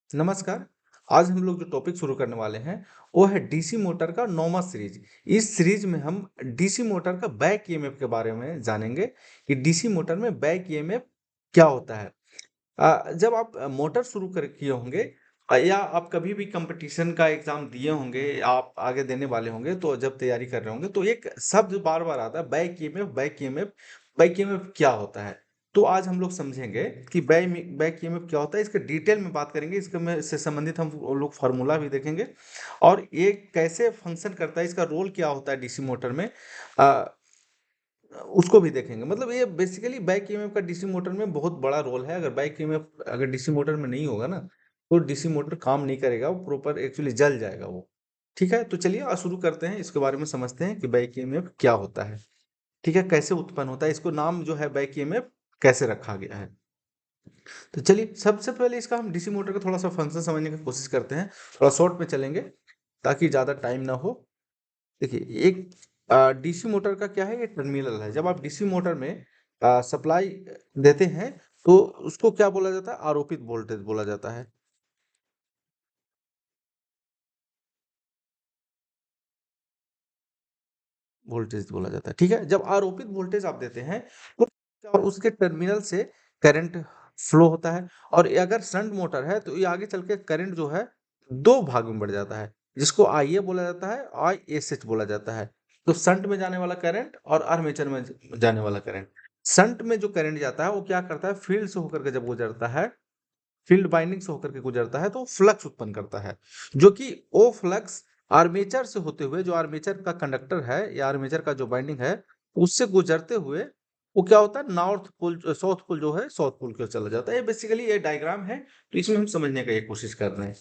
नमस्कार। आज हम लोग जो टॉपिक शुरू करने वाले हैं, वो है डीसी मोटर का नौवां सीरीज। इस सीरीज में हम डीसी मोटर का बैक ईएमएफ के बारे में जानेंगे कि डीसी मोटर में बैक ईएमएफ क्या होता है। जब आप मोटर शुरू कर किए होंगे या आप कभी भी कंपटीशन का एग्जाम दिए होंगे, आप आगे देने वाले होंगे, तो जब तैयारी कर रहे होंगे तो एक शब्द बार-बार आता है, back EMF, back EMF. Back EMF क्या होता है? तो आज हम लोग समझेंगे कि बैक ईएमएफ क्या होता है, इसके डिटेल में बात करेंगे। इसके में से संबंधित हम वो लोग फार्मूला भी देखेंगे और ये कैसे फंक्शन करता है, इसका रोल क्या होता है डीसी मोटर में, अ, उसको भी देखेंगे। मतलब ये बेसिकली बैक ईएमएफ का डीसी मोटर में बहुत बड़ा रोल है। अगर डीसी मोटर में नहीं होगा ना, तो डीसी मोटर काम नहीं करेगा, वो प्रॉपर एक्चुअली जल जाएगा वो। ठीक है, तो चलिए आज शुरू करते हैं, इसके बारे में समझते हैं कि बैक ईएमएफ क्या होता है। ठीक है, कैसे उत्पन्न होता है, इसको नाम जो है बैक ईएमएफ कैसे रखा गया है। तो चलिए सबसे पहले इसका हम डीसी मोटर का थोड़ा सा फंक्शन समझने की कोशिश करते हैं। थोड़ा शॉर्ट में चलेंगे ताकि ज़्यादा टाइम ना हो। देखिए, एक डीसी मोटर का क्या है, ये टर्मिनल है। जब आप डीसी मोटर में सप्लाई देते हैं, तो उसको क्या बोला जाता है, आरोपित वोल्टेज बोला जाता है। वोल्टेज बोला जाता है, ठीक है। जब आरोपित वोल्टेज आप देते हैं, तो क्या उसके टर्मिनल से करंट फ्लो होता है। और ये अगर शंट मोटर है, तो ये आगे चल के करंट जो है, दो भाग में बढ़ जाता है, जिसको आईए बोला जाता है, आईएसएच बोला जाता है। तो शंट में जाने वाला करंट और आर्मेचर में जाने वाला करंट। शंट में जो करंट जाता है, वो क्या करता है, फील्ड से होकर के जब गुजरता है, फील्ड बाइंडिंग से होकर के गुजरता है, तो फ्लक्स उत्पन्न करता है, जो कि वो फ्लक्स आर्मेचर से होते हुए, जो आर्मेचर का कंडक्टर है या आर्मेचर का जो बाइंडिंग है, उससे गुजरते हुए वो क्या होता है, नॉर्थ पोल साउथ पोल जो है, साउथ पोल की ओर चला जाता है। ये बेसिकली ये डायग्राम है, तो इसमें हम समझने का ये कोशिश कर रहे हैं।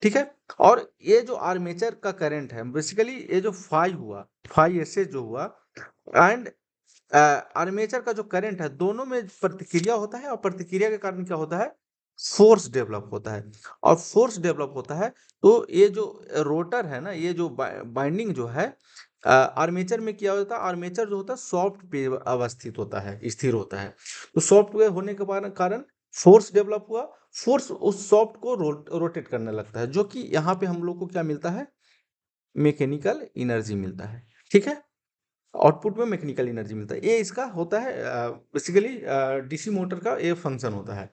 ठीक है। और ये जो आर्मेचर का करंट है, बेसिकली ये जो फाई एसए जो हुआ, एंड आर्मेचर का जो करंट है, दोनों में प्रतिक्रिया होता है, और प्रतिक्रिया के कारण क्या होता है, फोर्स डेवलप होता है। और फोर्स डेवलप होता है, तो ये जो रोटर है ना, ये जो बाइंडिंग जो है, आर्मेचर में क्या होता है, आर्मेचर जो होता है सॉफ्ट पे अवस्थित होता है, स्थिर होता है। तो सॉफ्ट पे होने के कारण फोर्स डेवलप हुआ। फोर्स उस सॉफ्ट को रोटेट करने लगता है, जो कि यहाँ पे हम लोग को क्या मिलता है, मैकेनिकल एनर्जी मिलता है। ठीक है, आउटपुट में मैकेनिकल एनर्जी मिलता है। ये इसका होता है बेसिकली डीसी मोटर का ये फंक्शन होता है।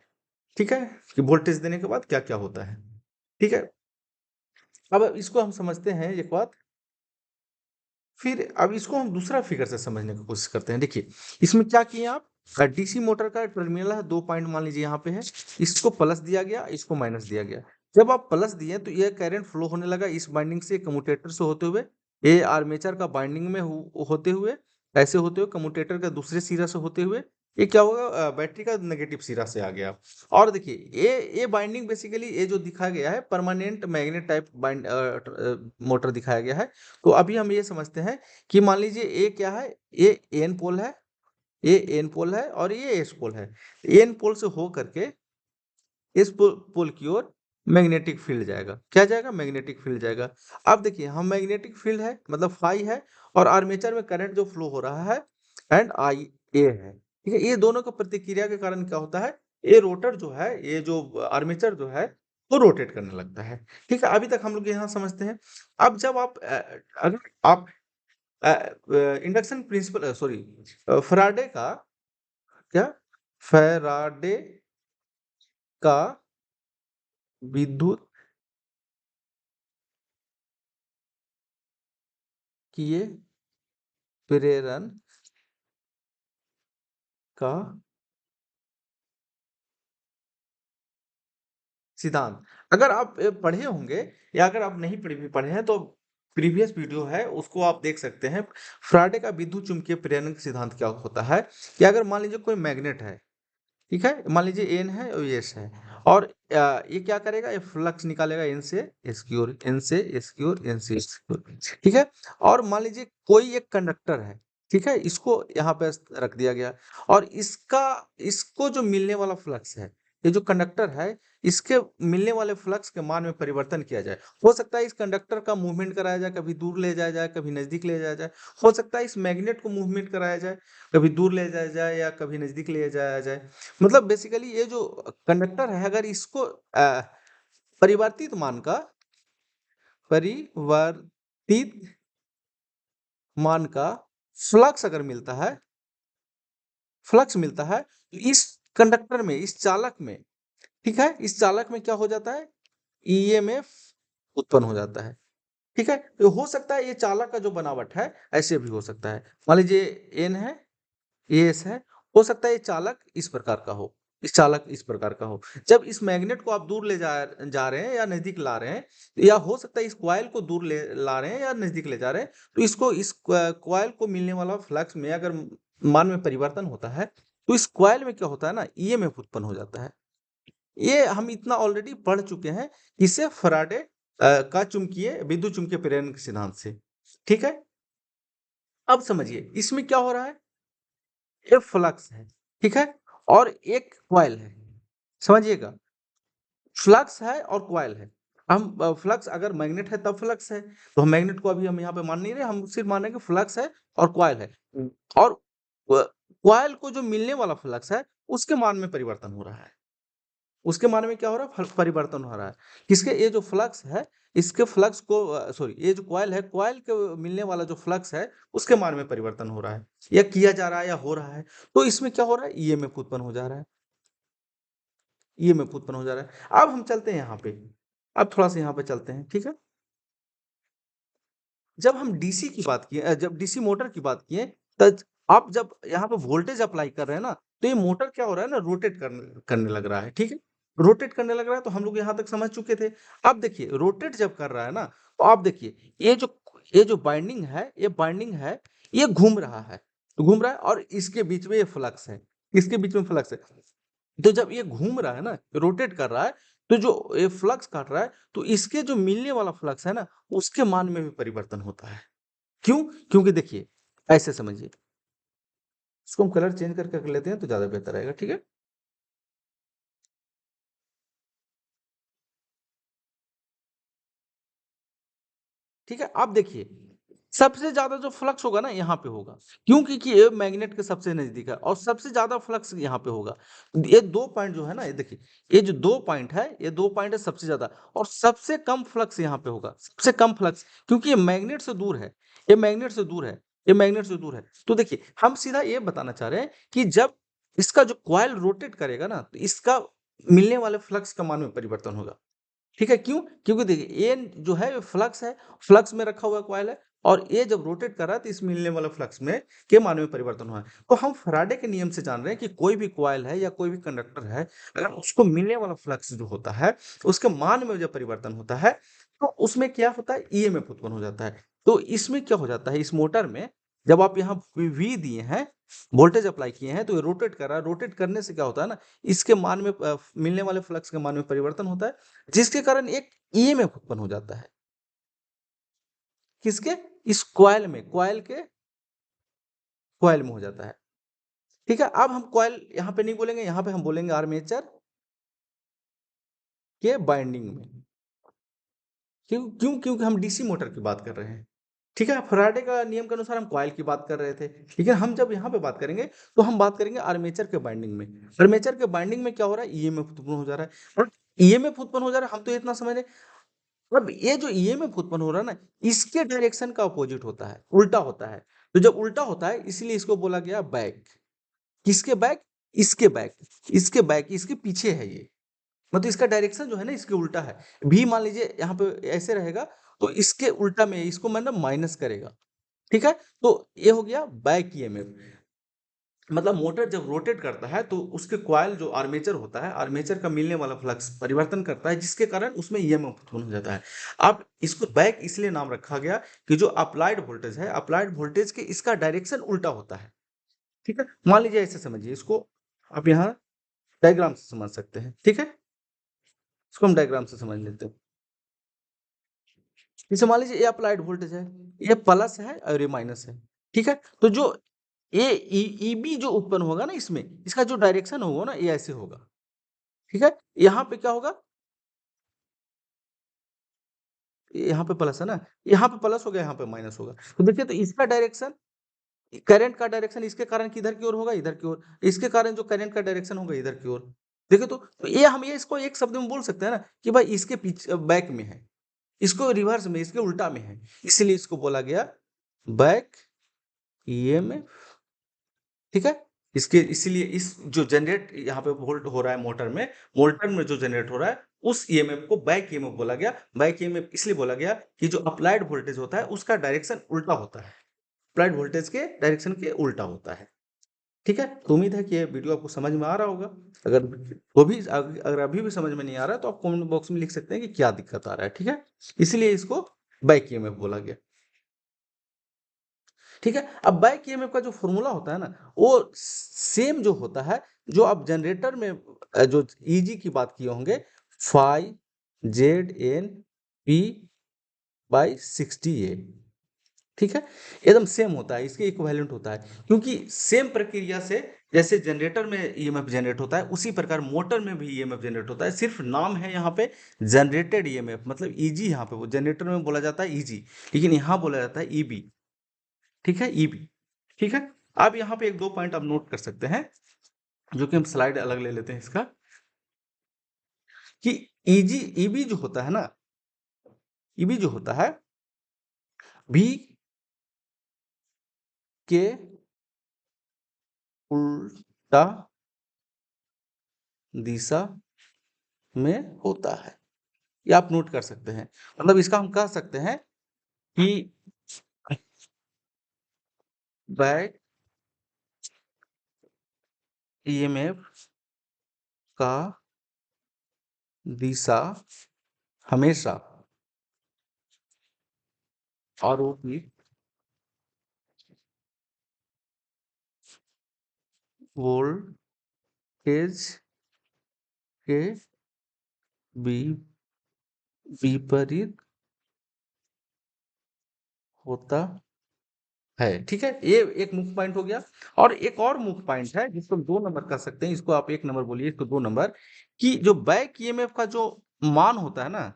ठीक है, कि वोल्टेज देने के बाद क्या क्या होता है। ठीक है, अब इसको हम समझते हैं एक बात। फिर अब इसको हम दूसरा फिगर से समझने की कोशिश करते हैं। देखिए, इसमें क्या किए आप, डीसी मोटर का टर्मिनल है, 2 पॉइंट मान लीजिए यहाँ पे है, इसको प्लस दिया गया, इसको माइनस दिया गया। जब आप प्लस दिए, तो ये करंट फ्लो होने लगा इस बाइंडिंग से, कम्यूटेटर से होते हुए, ये आर्मेचर का बाइंडिंग में होते हुए, ऐसे होते हुए, कम्यूटेटर का दूसरे सिरा से होते हुए, ये क्या होगा, बैटरी का नेगेटिव सिरा से आ गया। और देखिए, ये बाइंडिंग बेसिकली ये जो दिखाया गया है, परमानेंट मैग्नेट टाइप मोटर दिखाया गया है। तो अभी हम ये समझते हैं कि मान लीजिए ये क्या है, ये एन पोल है, ये एन पोल है, और ये एस पोल है। एन पोल से हो करके इस पोल की ओर मैग्नेटिक फील्ड जाएगा। क्या जाएगा, मैग्नेटिक फील्ड जाएगा। अब देखिए, हम मैग्नेटिक फील्ड है, मतलब फाई है, और आर्मेचर में करंट जो फ्लो हो रहा है, एंड आई ए है। ठीक है, ये दोनों का प्रतिक्रिया के कारण क्या होता है, ये रोटर जो है, ये जो आर्मेचर जो है, वो रोटेट करने लगता है। ठीक है, अभी तक हम लोग यहाँ समझते हैं। अब जब आप अगर आप इंडक्शन प्रिंसिपल, सॉरी, फैराडे का, क्या, फैराडे का विद्युत किए प्रेरण का सिद्धांत, अगर आप पढ़े होंगे, या अगर आप नहीं पढ़े हैं, तो प्रीवियस वीडियो है, उसको आप देख सकते हैं। फैराडे का विद्युत चुम्बकीय प्रेरण का सिद्धांत क्या होता है, कि अगर मान लीजिए कोई मैग्नेट है, ठीक है, मान लीजिए एन है और एस है, और ये क्या करेगा, ये फ्लक्स निकालेगा एन से एस की ओर, एन से एस की ओर, एन से एस की ओर। ठीक है, और मान लीजिए कोई एक कंडक्टर है, ठीक है, इसको यहाँ पे रख दिया गया, और इसको जो मिलने वाला फ्लक्स है, ये जो कंडक्टर है, इसके मिलने वाले फ्लक्स के मान में परिवर्तन किया जाए। हो सकता है इस कंडक्टर का मूवमेंट कराया जाए, कभी दूर ले जाया जाए, कभी नजदीक ले जाया जाए। हो सकता है इस मैग्नेट को मूवमेंट कराया जाए, कभी दूर ले जाया जाए या कभी नजदीक ले जाया जाए। मतलब बेसिकली ये जो कंडक्टर है, अगर इसको परिवर्तित मान का परिवर्तित मान का फ्लक्स अगर मिलता है, फ्लक्स मिलता है, तो इस कंडक्टर में, इस चालक में, ठीक है, इस चालक में क्या हो जाता है, ईएमएफ उत्पन्न हो जाता है। ठीक है, तो हो सकता है ये चालक का जो बनावट है ऐसे भी हो सकता है। मान लीजिए एन है, ये एस है, हो सकता है ये चालक इस प्रकार का हो, इस चालक इस प्रकार का हो। जब इस मैग्नेट को आप दूर ले जा रहे हैं या नजदीक ला रहे हैं, या हो सकता है इस कॉइल को दूर ले ला रहे हैं या नजदीक ले जा रहे हैं, तो इसको, इस कॉइल को मिलने वाला फ्लक्स में अगर मान में परिवर्तन होता है, तो इस कॉइल में क्या होता है ना, ईएमएफ उत्पन्न हो जाता है। ये हम इतना ऑलरेडी पढ़ चुके हैं, किससे, फैराडे का चुंबकीय, विद्युत चुंबकीय प्रेरण के सिद्धांत से। ठीक है, अब समझिए इसमें क्या हो रहा है, ये फ्लक्स है, ठीक है, और एक कॉइल है। समझिएगा, फ्लक्स है और कॉइल है। हम फ्लक्स, अगर मैग्नेट है तब फ्लक्स है, तो हम मैग्नेट को अभी हम यहाँ पे मान नहीं रहे, हम सिर्फ मान रहे हैं कि फ्लक्स है और कॉइल है। और कॉइल को जो मिलने वाला फ्लक्स है, उसके मान में परिवर्तन हो रहा है। उसके मान में क्या हो रहा है, परिवर्तन हो रहा है। किसके, ये जो फ्लक्स है, इसके फ्लक्स को, सॉरी, ये जो कॉइल है, कॉइल के मिलने वाला जो फ्लक्स है, उसके मान में परिवर्तन हो रहा है, या किया जा रहा है, या हो रहा है। तो इसमें क्या हो रहा है, ईएमएफ उत्पन्न हो जा रहा है, ईएमएफ उत्पन्न हो जा रहा है। अब हम चलते हैं यहाँ पे, अब थोड़ा सा यहाँ पे चलते हैं, ठीक है। जब हम डीसी की बात किए, जब डीसी मोटर की बात किए, तब आप जब यहाँ पे वोल्टेज अप्लाई कर रहे हैं ना, तो ये मोटर क्या हो रहा है ना, रोटेट करने लग रहा है, ठीक है। रोटेट करने लग रहा है, तो हम लोग यहाँ तक समझ चुके थे। अब देखिए, रोटेट जब कर रहा है ना, तो आप देखिए, ये जो बाइंडिंग है, ये बाइंडिंग है, ये घूम रहा है, घूम रहा है, और इसके बीच में ये फ्लक्स है, इसके बीच में फ्लक्स है। तो जब ये घूम रहा है ना, रोटेट कर रहा है, तो जो ये फ्लक्स काट रहा है, तो इसके जो मिलने वाला फ्लक्स है ना, उसके मान में भी परिवर्तन होता है। क्यों? क्योंकि देखिए, ऐसे समझिए, इसको हम कलर चेंज करके कर लेते हैं तो ज्यादा बेहतर रहेगा, ठीक है। ठीक है, अब देखिए, सबसे ज्यादा जो फ्लक्स होगा ना, यहाँ पे होगा, क्योंकि कि ये मैग्नेट के सबसे नजदीक है, और सबसे ज्यादा फ्लक्स यहाँ पे होगा। ये दो पॉइंट जो है ना, ये देखिए, ये जो दो पॉइंट है, ये दो पॉइंट है सबसे ज्यादा, और सबसे कम फ्लक्स यहाँ पे होगा, सबसे कम फ्लक्स, क्योंकि ये मैग्नेट से दूर है, ये मैग्नेट से दूर है, ये मैग्नेट से दूर है। तो देखिए, हम सीधा ये बताना चाह रहे हैं कि जब इसका जो कॉइल रोटेट करेगा ना, तो इसका मिलने वाले फ्लक्स का मान में परिवर्तन होगा। ठीक है, क्यों? क्योंकि देखिए, ये जो है फ्लक्स है, फ्लक्स में रखा हुआ कॉइल है, और ये जब रोटेट कर रहा है, तो इस मिलने वाला फ्लक्स में के मान में परिवर्तन हुआ है। तो हम फैराडे के नियम से जान रहे हैं कि कोई भी कॉइल है या कोई भी कंडक्टर है, अगर उसको मिलने वाला फ्लक्स जो होता है, उसके मान में जब परिवर्तन होता है, तो उसमें क्या होता है, ईएमएफ उत्पन्न हो जाता है। तो इसमें क्या हो जाता है, इस मोटर में जब आप यहाँ वी दिए हैं, वोल्टेज अप्लाई किए हैं, तो ये रोटेट कर रहा है, रोटेट करने से क्या होता है ना, इसके मान में मिलने वाले फ्लक्स के मान में परिवर्तन होता है, जिसके कारण एक ईएमएफ उत्पन्न हो जाता है। किसके, इस कॉइल में, कॉइल में हो जाता है। ठीक है, अब हम कॉइल यहाँ पे नहीं बोलेंगे, यहाँ पे हम बोलेंगे आर्मेचर के बाइंडिंग में। क्यों क्यों क्योंकि हम डीसी मोटर की बात कर रहे हैं। ठीक है, फैराडे का नियम के अनुसार हम कॉइल की बात कर रहे थे, लेकिन हम जब यहाँ पे बात करेंगे, तो हम बात करेंगे आर्मेचर के बाइंडिंग में। आर्मेचर के बाइंडिंग में क्या हो रहा है, ईएमएफ उत्पन्न हो जा रहा है, और ईएमएफ उत्पन्न हो जा रहा है, हम तो इतना समझ रहे हैं। अब ये जो ईएमएफ उत्पन्न हो रहा है ना, इसके डायरेक्शन का अपोजिट होता है, उल्टा होता है। तो जब उल्टा होता है, इसलिए इसको बोला गया बैक। किसके बैक, इसके बैक, इसके बैक, इसके पीछे है ये, मतलब इसका डायरेक्शन जो है ना, इसके उल्टा है। भी मान लीजिए यहाँ पे ऐसे रहेगा, तो इसके उल्टा में इसको मतलब माइनस करेगा। ठीक है, तो ये हो गया बैक ईएमएफ। मतलब मोटर जब रोटेट करता है, तो उसके कॉइल जो आर्मेचर होता है, आर्मेचर का मिलने वाला फ्लक्स परिवर्तन करता है, जिसके कारण उसमें ईएमएफ उत्पन्न हो जाता है। अब इसको बैक इसलिए नाम रखा गया कि जो अप्लाइड वोल्टेज है, अप्लाइड वोल्टेज के इसका डायरेक्शन उल्टा होता है। ठीक है, मान लीजिए ऐसे समझिए इसको, आप यहाँ डायग्राम से समझ सकते हैं। ठीक है, इसको हम डायग्राम से समझ लेते हैं। जैसे मान लीजिए ये अप्लाइड वोल्टेज है, ये प्लस है और ये माइनस है। ठीक है, तो जो ये ईबी जो उत्पन्न होगा ना, इसमें इसका जो डायरेक्शन होगा ना, ये ऐसे होगा। ठीक है, यहाँ पे क्या होगा, यहाँ पे प्लस है ना, यहाँ पे प्लस हो गया, यहाँ पे माइनस होगा। तो देखिए, तो इसका डायरेक्शन, करंट का डायरेक्शन इसके कारण किधर की ओर होगा, इधर की ओर। इसके कारण जो करंट का डायरेक्शन होगा, इधर की ओर। देखो तो ये हम ये इसको एक शब्द में बोल सकते हैं ना कि भाई इसके पीछे बैक में है, इसको रिवर्स में, इसके उल्टा में है, इसलिए इसको बोला गया बैक ईएमएफ। ठीक है, इसके इसीलिए इस जो जनरेट यहाँ पे वोल्ट हो रहा है मोटर में जो जनरेट हो रहा है उस ईएमएफ को बैक ईएमएफ बोला गया। बैक ईएमएफ इसलिए बोला गया कि जो अप्लाइड वोल्टेज होता है उसका डायरेक्शन उल्टा होता है, अप्लाइड वोल्टेज के डायरेक्शन के उल्टा होता है। ठीक है, तो उम्मीद है कि ये वीडियो आपको समझ में आ रहा होगा। अगर वो भी अगर अभी भी समझ में नहीं आ रहा है तो आप कमेंट बॉक्स में लिख सकते हैं कि क्या दिक्कत आ रहा है। ठीक है, इसलिए इसको बैक ईएमएफ बोला गया। ठीक है, अब बैक ईएमएफ का जो फॉर्मूला होता है ना वो सेम जो होता है जो आप जनरेटर में जो ईजी की बात किए होंगे, phi Z N P by 60A। ठीक है, एकदम सेम होता है, इसके इक्विवेलेंट होता है, क्योंकि सेम प्रक्रिया से जैसे जनरेटर में ईएमएफ जनरेट होता है उसी प्रकार मोटर में भी ईएमएफ जनरेट होता है। सिर्फ नाम है यहाँ पे जनरेटेड ईएमएफ, मतलब ईजी, यहाँ पे वो जनरेटर में बोला जाता है ईजी, लेकिन यहाँ बोला जाता है ईबी। ठीक है, ईबी। ठीक है, अब यहाँ पे एक दो पॉइंट आप नोट कर सकते हैं, जो कि हम स्लाइड अलग ले लेते हैं इसका, कि ईजी ईबी जो होता है ना, ईबी जो होता है भी के उल्टा दिशा में होता है, ये आप नोट कर सकते हैं। मतलब इसका हम कह सकते हैं कि बैक ईएमएफ का दिशा हमेशा आरोपित वोल्टेज के विपरीत होता है। ठीक है, ये एक मुख्य पॉइंट हो गया। और एक और मुख्य पॉइंट है जिसको हम 2 नंबर कर सकते हैं, इसको आप 1 नंबर बोलिए, इसको 2 नंबर, कि जो बैक ईएमएफ का जो मान होता है ना,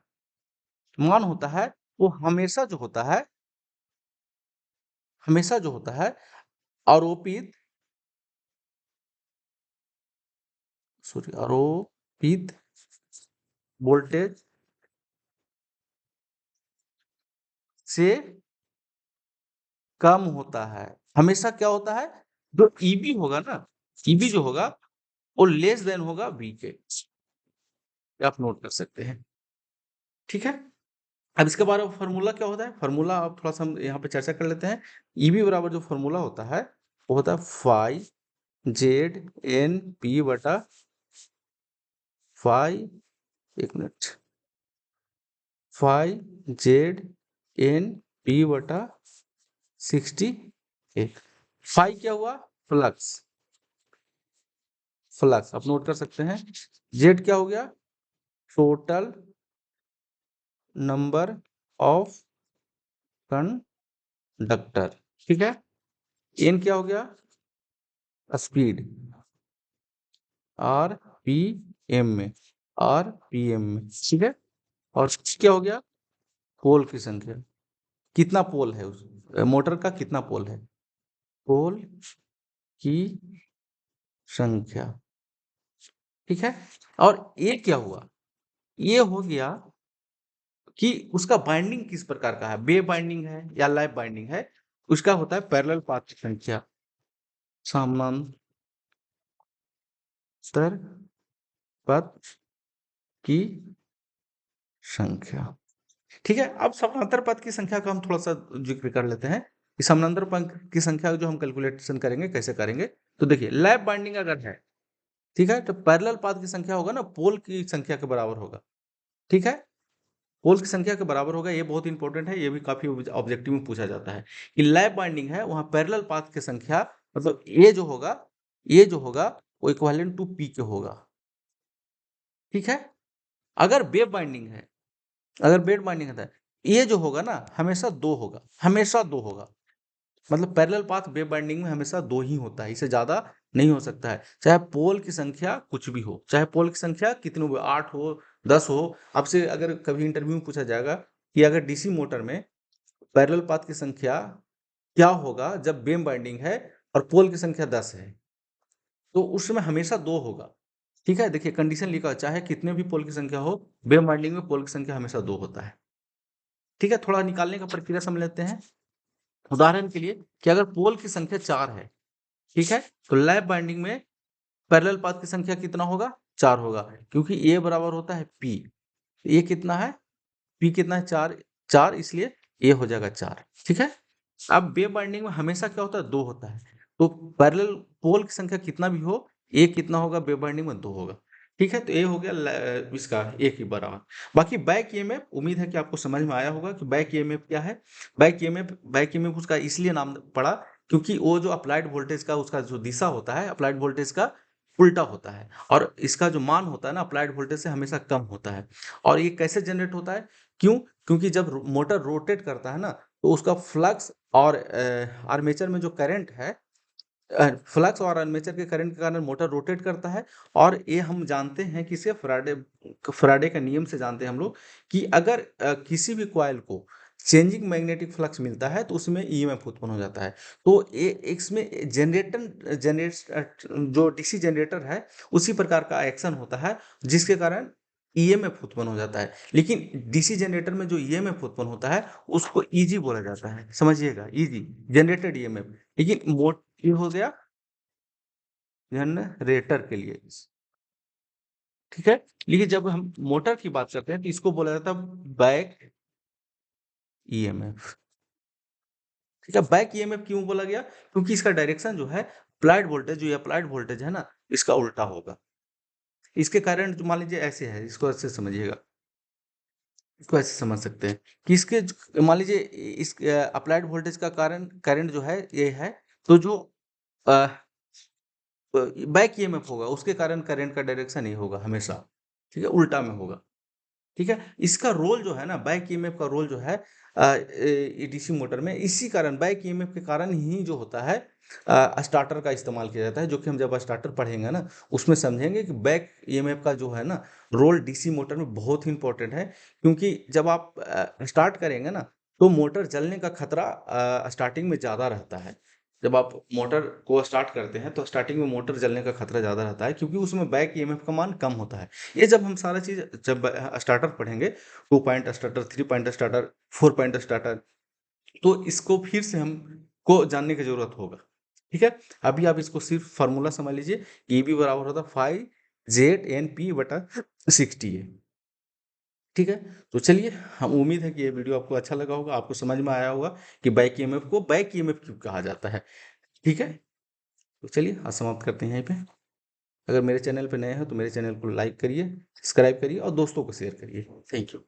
मान होता है वो हमेशा जो होता है आरोपित आरोपित वोल्टेज से कम होता है। हमेशा क्या होता है, जो ईबी होगा ना, ईबी जो होगा वो लेस देन होगा वी के, ये आप नोट कर सकते हैं। ठीक है, अब इसके बारे में फॉर्मूला क्या होता है, फॉर्मूला आप थोड़ा सा हम यहाँ पे चर्चा कर लेते हैं। ईबी बराबर जो फॉर्मूला होता है वो होता है फाई जेड एन पी बटा फाई, एक minute, phi Z N P बटा 60A। फाई क्या हुआ, फ्लक्स, फ्लक्स आप नोट कर सकते हैं। जेड क्या हो गया, टोटल नंबर ऑफ कंडक्टर। ठीक है, एन क्या हो गया, स्पीड, आर पी एम में, आर पी एम में। ठीक है, और क्या हो गया, पोल की संख्या, कितना पोल है उस मोटर का, कितना पोल है, पोल की संख्या। ठीक है, और ये क्या हुआ, ये हो गया कि उसका बाइंडिंग किस प्रकार का है, वे बाइंडिंग है या लैप बाइंडिंग है। उसका होता है पैरेलल पाथ की संख्या, समानांतर पथ की संख्या। ठीक है, अब समानांतर पथ की संख्या का हम थोड़ा सा जिक्र कर लेते हैं कि समानांतर पथ की संख्या जो हम कैलकुलेशन करेंगे कैसे करेंगे। तो देखिए लैप बाइंडिंग अगर है, ठीक है, तो पैरेलल पाथ की संख्या होगा ना पोल की संख्या के बराबर होगा। ठीक है, पोल की संख्या के बराबर होगा, ये बहुत इंपॉर्टेंट है, ये भी काफी ऑब्जेक्टिव में पूछा जाता है कि लैप बाइंडिंग है वहां पैरेलल पाथ की संख्या, मतलब ये जो होगा वो इक्विवेलेंट टू पी के होगा। ठीक है, अगर वेव बाइंडिंग है, अगर बेड बाइंडिंग है, ये जो होगा ना हमेशा 2 होगा, हमेशा 2 होगा। मतलब पैरेलल पाथ वेव बाइंडिंग में हमेशा 2 ही होता है, इससे ज्यादा नहीं हो सकता है, चाहे पोल की संख्या कुछ भी हो, चाहे पोल की संख्या कितनी हो, 8 हो 10 हो। आपसे अगर कभी इंटरव्यू में पूछा जाएगा कि अगर डीसी मोटर में पैरेलल पाथ की संख्या क्या होगा जब वेव बाइंडिंग है और पोल की संख्या 10 है, तो उस समय हमेशा 2 होगा। ठीक है, देखिए कंडीशन लिखा है, चाहे कितने भी पोल की संख्या हो, वेव वाइंडिंग में पोल की संख्या हमेशा 2 होता है। ठीक है, थोड़ा निकालने का प्रक्रिया समझ लेते हैं। उदाहरण के लिए कि अगर पोल की संख्या 4 है, ठीक है, तो लैप वाइंडिंग में पैरेलल पाथ की संख्या कितना होगा? 4 होगा, क्योंकि ए बराबर होता है पी। ये कितना है? पी कितना है? 4, 4, इसलिए ए हो जाएगा 4। ठीक है, अब वेव वाइंडिंग में हमेशा क्या होता है? 2 होता है, तो पैरेलल पोल की संख्या कितना भी हो, ए कितना होगा? वेव वाइंडिंग में 2 होगा। ठीक है, तो ए हो गया इसका ए के बराबर। बाकी बैक ईएमएफ, उम्मीद है कि आपको समझ में आया होगा कि बैक ईएमएफ क्या है। बैक ईएमएफ उसका इसलिए नाम पड़ा क्योंकि वो जो अप्लाइड वोल्टेज का उसका जो दिशा होता है, अप्लाइड वोल्टेज का उल्टा होता है, और इसका जो मान होता है ना, अप्लाइड वोल्टेज से हमेशा कम होता है। और ये कैसे जनरेट होता है? क्यों? क्योंकि जब मोटर रोटेट करता है ना, तो उसका फ्लक्स और आर्मेचर में जो करंट है, फ्लक्स और आर्मेचर के करंट के कारण मोटर रोटेट करता है। और ये हम जानते हैं कि इसे फैराडे का नियम से जानते हैं हम लोग कि अगर किसी भी कॉइल को चेंजिंग मैग्नेटिक फ्लक्स मिलता है तो उसमें ईएमएफ उत्पन्न हो जाता है। तो ये इसमें जनरेट जो डीसी जनरेटर है, उसी प्रकार का एक्शन होता है जिसके कारण ईएमएफ उत्पन्न हो जाता है। लेकिन डीसी जनरेटर में जो ईएमएफ उत्पन्न होता है उसको ईजी बोला जाता है, समझिएगा, ईजी जनरेटेड ईएमएफ। लेकिन मोट ये हो गया जनरेटर के लिए, ठीक है। लेकिन जब हम मोटर की बात करते हैं तो इसको बोला जाता है बैक ईएमएफ। ठीक है, बैक ईएमएफ क्यों बोला गया? क्योंकि इसका डायरेक्शन जो है, अप्लाइड वोल्टेज, जो अप्लाइड वोल्टेज है ना, इसका उल्टा होगा। इसके कारण जो मान लीजिए ऐसे है, इसको ऐसे समझिएगा, इसको ऐसे समझ सकते हैं कि इसके मान लीजिए इस अप्लाइड वोल्टेज का कारण करंट जो है ये है, तो जो बैक ईएमएफ होगा उसके कारण करंट का डायरेक्शन नहीं होगा हमेशा, ठीक है, उल्टा में होगा। ठीक है, इसका रोल जो है ना, बैक ईएमएफ का रोल जो है डीसी मोटर में, इसी कारण बैक ईएमएफ के कारण ही जो होता है स्टार्टर का इस्तेमाल किया जाता है, जो कि हम जब स्टार्टर पढ़ेंगे ना उसमें समझेंगे कि बैक ईएमएफ का जो है ना रोल डीसी मोटर में बहुत ही इंपॉर्टेंट है। क्योंकि जब आप स्टार्ट करेंगे ना, तो मोटर जलने का खतरा स्टार्टिंग में ज़्यादा रहता है। जब आप मोटर को स्टार्ट करते हैं तो स्टार्टिंग में मोटर जलने का खतरा ज़्यादा रहता है, क्योंकि उसमें बैक ईएमएफ का मान कम होता है। ये जब हम सारा चीज़ जब स्टार्टर पढ़ेंगे, 2 point starter, 3 point starter, 4 point starter, तो इसको फिर से हमको जानने की ज़रूरत होगा। ठीक है? अभी आप इसको सिर्फ फ़ॉर्मूला समझ लीजिए, ईबी बराबर होता है 5 ZNP बटा 60A। ठीक है? तो चलिए, हम उम्मीद है कि ये वीडियो आपको अच्छा लगा होगा, आपको समझ में आया होगा कि बैक ईएमएफ को बैक ईएमएफ क्यों कहा जाता है। ठीक है? तो चलिए आज समाप्त करते हैं यहीं पे। अगर मेरे चैनल पे नए हैं तो मेरे चैनल को लाइक करिए, सब्सक्राइब करिए और दोस्तों को शेयर करिए। Thank you.